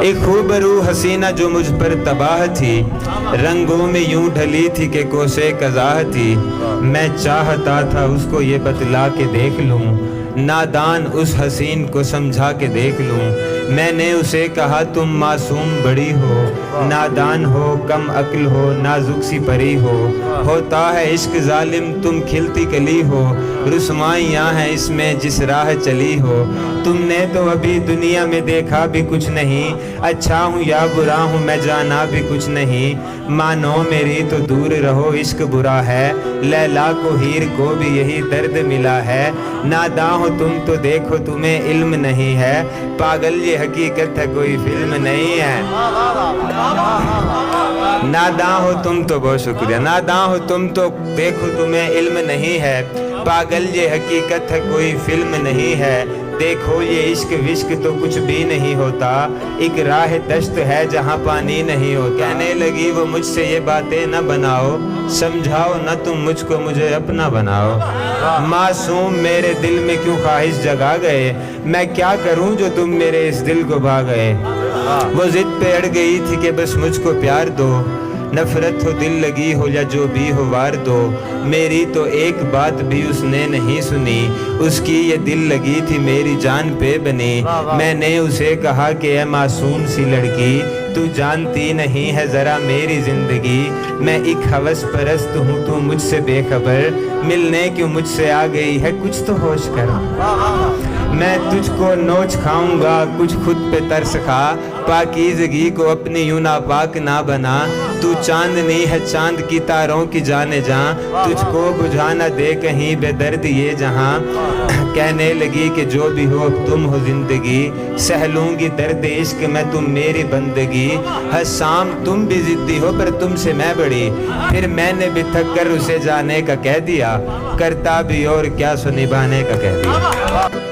ایک خوبرو حسینہ جو مجھ پر تباہ تھی، رنگوں میں یوں ڈھلی تھی کہ کوسے قضاء تھی۔ میں چاہتا تھا اس کو یہ بتلا کے دیکھ لوں، نادان اس حسین کو سمجھا کے دیکھ لوں۔ میں نے اسے کہا تم معصوم بڑی ہو، نادان ہو، کم عقل ہو، نازک سی پری ہو۔ ہوتا ہے عشق ظالم تم کھلتی کلی ہو، رسوائیاں ہیں اس میں جس راہ چلی ہو۔ تم نے تو ابھی دنیا میں دیکھا بھی کچھ نہیں، اچھا ہوں یا برا ہوں میں جانا بھی کچھ نہیں۔ مانو میری تو دور رہو عشق برا ہے، لیلا کو ہیر کو بھی یہی درد ملا ہے۔ ناداں ہو تم تو دیکھو تمہیں علم نہیں ہے، پاگل یہ حقیقت ہے کوئی فلم نہیں ہے۔ ناداں ہو تم تو، بہت شکریہ، ناداں ہو تم تو دیکھو تمہیں علم نہیں ہے، پاگل یہ حقیقت ہے کوئی فلم نہیں ہے۔ دیکھو یہ عشق وشق تو کچھ بھی نہیں ہوتا، ایک راہ دشت ہے جہاں پانی نہیں ہوتا۔ کہنے لگی وہ مجھ سے یہ باتیں نہ بناؤ، سمجھاؤ نہ تم مجھ کو مجھے اپنا بناؤ۔ معصوم میرے دل میں کیوں خواہش جگا گئے، میں کیا کروں جو تم میرے اس دل کو بھا گئے۔ وہ ضد پہ اڑ گئی تھی کہ بس مجھ کو پیار دو، نفرت ہو دل لگی ہو یا جو بھی ہو وار دو۔ میری تو ایک بات بھی اس نے نہیں سنی، اس کی یہ دل لگی تھی میری جان پہ بنی۔ میں نے اسے کہا کہ اے معصوم سی لڑکی، تو جانتی نہیں ہے ذرا میری زندگی۔ میں ایک ہوس پرست ہوں تو مجھ سے بے خبر، ملنے کیوں مجھ سے آ گئی ہے کچھ تو ہوش کر۔ میں تجھ کو نوچ کھاؤں گا کچھ خود پہ ترس کھا، پاکیزگی کو اپنی یوں ناپاک نہ بنا۔ تو چاندنی ہے چاند کی تاروں کی جانے جاں، تجھ کو بجھا نہ دے کہیں بے درد یہ جہاں۔ کہنے لگی کہ جو بھی ہو اب تم ہو زندگی، سہ لوں گی درد عشق میں تم میری بندگی۔ حسام تم بھی ضدی ہو پر تم سے میں بڑی، پھر میں نے بھی تھک کر اسے جانے کا کہہ دیا، کرتا بھی اور کیا سو نبھانے کا کہہ دیا۔